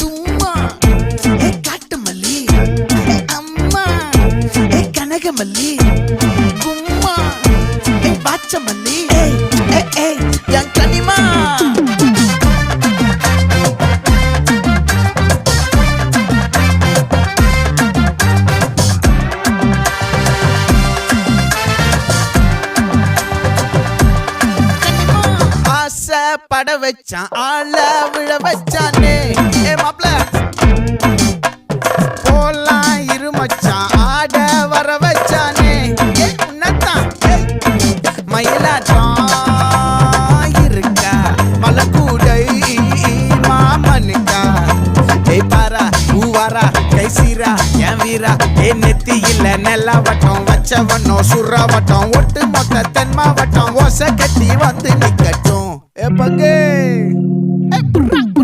தும்மா ஏ காட்டு மல்லி அம்மா ஏ கனகமல்லி கும்மா ஏ பாச்ச மல்லி என் கனிமா பட வச்சான் ஆள விழ வச்சானே ஏ மாப்ள போலாம் இருமச்சான் ஆட வர வச்சானே ஏ உன்னத்தான் மயிலாட்டம் இருக்கா மலக்கூடை மாமனுக்கா ஏய் பாரா ஊவாரா கைசீரா என் வீரா ஏ நெத்தி இல்ல நெல்லா வட்டம் வச்சவனோ சுறா வட்டம் ஒட்டு மொத்த தென் மாவட்டம் ஓசை கட்டி வந்து நிக்கட்டும். É paguei!